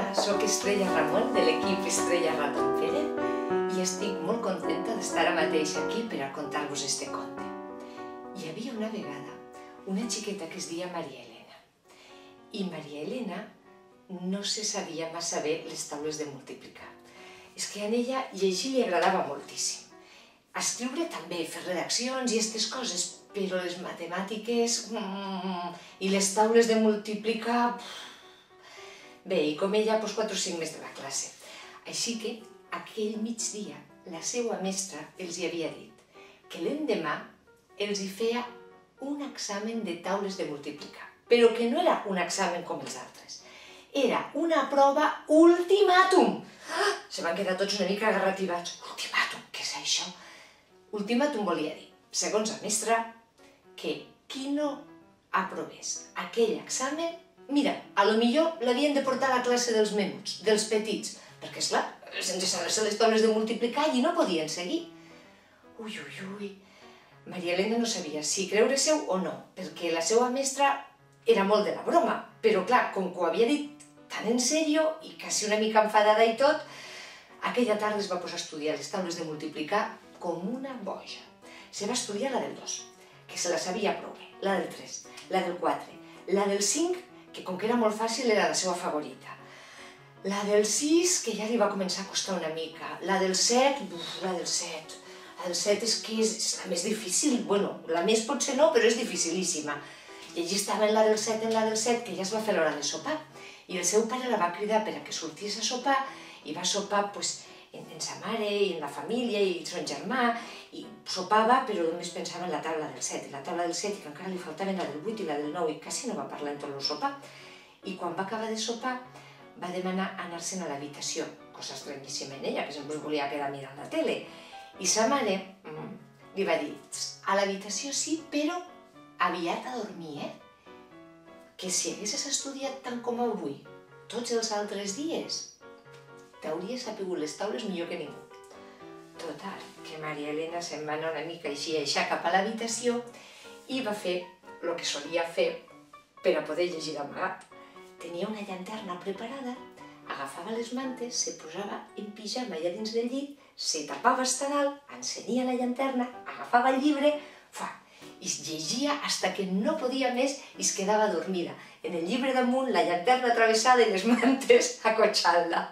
Hola, soc Estrella Ramon de l'equip Estrella Raton Pere i estic molt contenta d'estar ara mateix aquí per a contar-vos este conte. Hi havia una vegada una xiqueta que es deia Maria Elena i Maria Elena no se sabia massa bé les taules de multiplicar. És que a ella llegir li agradava moltíssim. Escriure també, fer redaccions i aquestes coses, però les matemàtiques i les taules de multiplicar... Bé, i com ella, 4 o 5 més de la classe. Així que, aquell migdia, la seva mestra els hi havia dit que l'endemà els hi feia un examen de taules de multiplicar, però que no era un examen com els altres. Era una prova ultimàtum! Se van quedar tots una mica agarrativats. Ultimàtum, què és això? Ultimàtum volia dir, segons la mestra, que qui no aprovés aquell examen, mira, a lo millor l'havien de portar a la classe dels menuts, dels petits, perquè, esclar, sense saber-se les taules de multiplicar i no podien seguir. Ui, ui, ui, Maria Elena no sabia si creure-se-ho o no, perquè la seva mestra era molt de la broma, però clar, com que ho havia dit tan en sèrio i quasi una mica enfadada i tot, aquella tarda es va posar a estudiar les taules de multiplicar com una boja. Se va estudiar la del 2, que se la sabia prou bé, la del 3, la del 4, la del 5, que com que era molt fàcil era la seva favorita, la del 6, que ja li va començar a costar una mica, la del 7, la del 7 és que és la més difícil, bueno, la més potser no, però és dificilíssima. I allí estava en la del 7, que ja es va fer l'hora de sopar, i el seu pare la va cridar per a que sortís a sopar, i va sopar en sa mare i en la família i son germà, i sopava però només pensava en la taula del 7, i la taula del 7, que encara li faltaven la del 8 i la del 9, i quasi no va parlar en tot el sopar. I quan va acabar de sopar, va demanar anar-se'n a l'habitació, cosa estranyíssima en ella, que sempre es volia quedar mirant la tele. I sa mare li va dir, a l'habitació sí, però aviat a dormir, que si haguessis estudiat tant com avui, tots els altres dies, t'hauries sapigut les taules millor que ningú. Total, que Maria Elena se'n va anar una mica així cap a l'habitació i va fer el que solia fer per a poder llegir d'amagat. Tenia una llanterna preparada, agafava les mantes, se posava en pijama allà dins del llit, se tapava hasta dalt, encenia la llanterna, agafava el llibre, i llegia fins que no podia més i es quedava dormida. En el llibre damunt, la llanterna travessada i les mantes acotxant-la.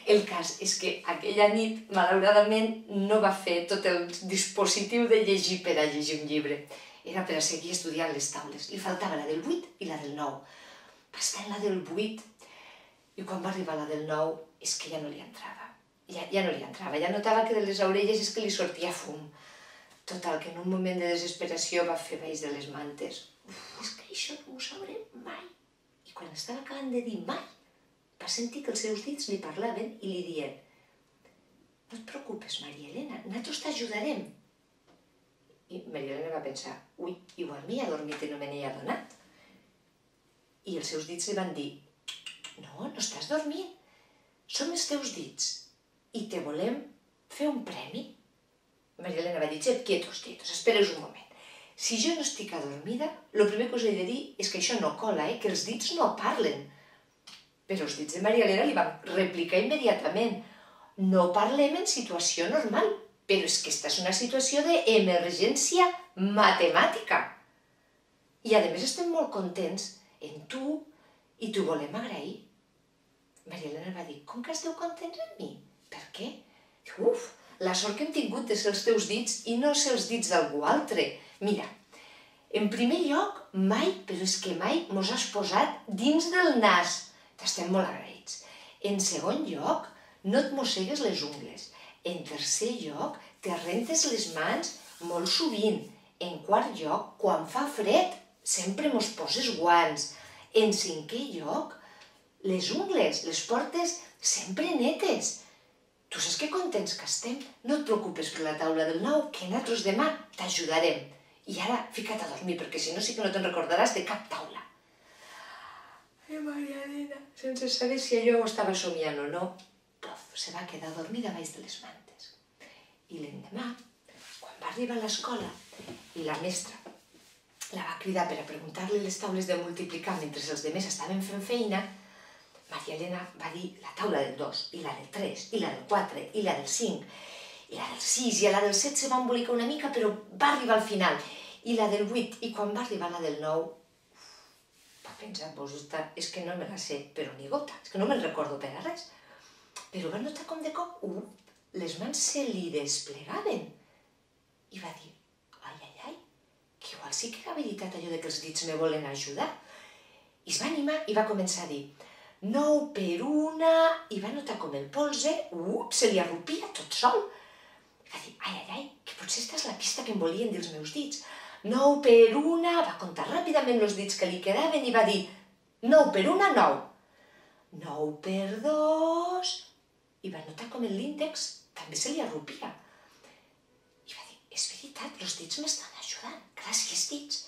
El cas és que aquella nit, malauradament, no va fer tot el dispositiu de llegir per a llegir un llibre. Era per a seguir estudiant les taules. Li faltava la del 8 i la del 9. Va estar en la del 8 i quan va arribar a la del 9 és que ja no li entrava. Ja no li entrava, ja notava que de les orelles és que li sortia fum. Total, que en un moment de desesperació va fer baix de les mantes. És que això no ho sabré mai. I quan estava acabant de dir mai, va sentir que els seus dits li parlaven i li dient «No et preocupes, Maria Elena, nosaltres t'ajudarem». I Maria Elena va pensar «Ui, igual m'hi ha dormit i no me n'hi ha donat». I els seus dits li van dir «No, no estàs dormint, som els teus dits i te volem fer un premi». Maria Elena va dir «Quietos, espereu un moment. Si jo no estic adormida, el primer que us he de dir és que això no cola, que els dits no parlen». Però els dits de Maria Elena li van replicar immediatament «No parlem en situació normal, però és que esta és una situació d'emergència matemàtica. I a més estem molt contents en tu i t'ho volem agrair». Maria Elena va dir «Com que esteu contents en mi? Per què?» «Uf, la sort que hem tingut de ser els teus dits i no ser els dits d'algú altre. Mira, en primer lloc, mai, però és que mai, mos has posat dins del nas. T'estem molt agraïts. En segon lloc, no et mossegues les ungles. En tercer lloc, te rentes les mans molt sovint. En quart lloc, quan fa fred, sempre mos poses guants. En cinquè lloc, les ungles les portes sempre netes. Tu saps que contents que estem? No et preocupes per la taula del 9, que nosaltres demà t'ajudarem. I ara fica't a dormir, perquè si no sí que no te'n recordaràs de cap taula. Maria Elena, sense saber si allò ho estava somiant o no, se va quedar dormida baix de les mantes. I l'endemà, quan va arribar a l'escola i la mestra la va cridar per a preguntar-li les taules de multiplicar mentre els altres estaven fent feina, Maria Elena va dir la taula del 2, i la del 3, i la del 4, i la del 5, i la del 6, i la del 7 se va embolicar una mica, però va arribar al final, i la del 8, i quan va arribar la del 9, va pensar, és que no me la sé, però ni gota, és que no me'n recordo per a res. Però va notar com de cop, les mans se li desplegaven, i va dir, ai, que igual sí que era veritat allò de que els dits me volen ajudar. I es va animar i va començar a dir 9 per 1, i va notar com el polze, se li arrupia tot sol. I va dir, ai, que potser esta és la pista que em volien dir els meus dits. 9 per 1, va comptar ràpidament els dits que li quedaven i va dir 9 per 1, 9. 9 per 2, i va notar com l'índex també se li arrupia. I va dir, és veritat, els dits m'estan ajudant, gràcies dits.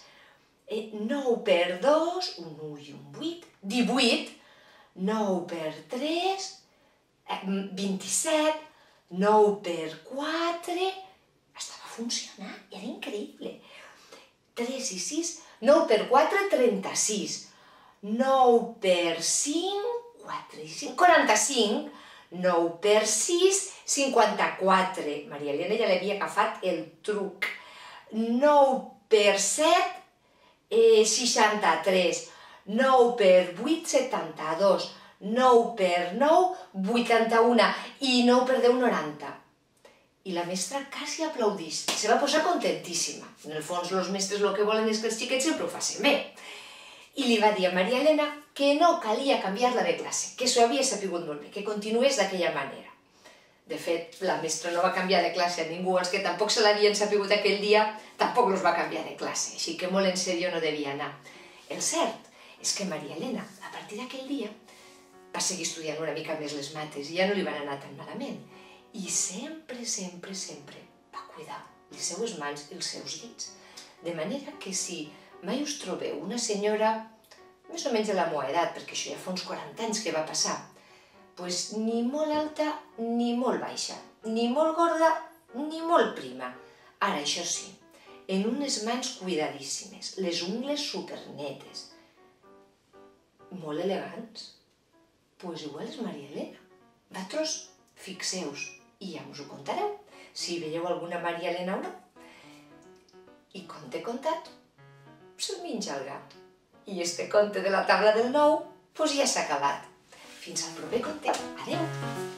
9 per 2, un 1 i un 8, 18, 9 per 3, 27, 9 per 4, estava funcionant, era increïble. 3 i 6, 9 per 4, 36, 9 per 5, 4 i 5, 45, 9 per 6, 54, Maria Elena ja l'havia agafat el truc, 9 per 7, 63, 9 per 8, 72, 9 per 9, 81 i 9 per 10, 90. I la mestra quasi aplaudís, se va posar contentíssima. En el fons, els mestres el que volen és que els xiquets sempre ho facin bé. I li va dir a Maria Elena que no calia canviar-la de classe, que s'ho havia sapigut molt bé, que continués d'aquella manera. De fet, la mestra no va canviar de classe a ningú, els que tampoc se l'havien sapigut aquell dia, tampoc els va canviar de classe, així que molt en sèrio no devia anar. El cert és que Maria Elena, a partir d'aquell dia, va seguir estudiant una mica més les mates i ja no li van anar tan malament. I sempre va cuidar les seues mans i els seus dits. De manera que si mai us trobeu una senyora, més o menys de la meua edat, perquè això ja fa uns 40 anys que va passar, doncs ni molt alta ni molt baixa, ni molt gorda ni molt prima. Ara, això sí, en unes mans cuidadíssimes, les ungles supernetes, molt elegants. Doncs igual és Maria Elena. Vosaltres fixeu-vos i ja us ho contareu, si veieu alguna Maria Elena o no. I conte contat, se'l menja el gat. I este conte de la taula del 9, doncs ja s'ha acabat. Fins al proper conte. Adéu!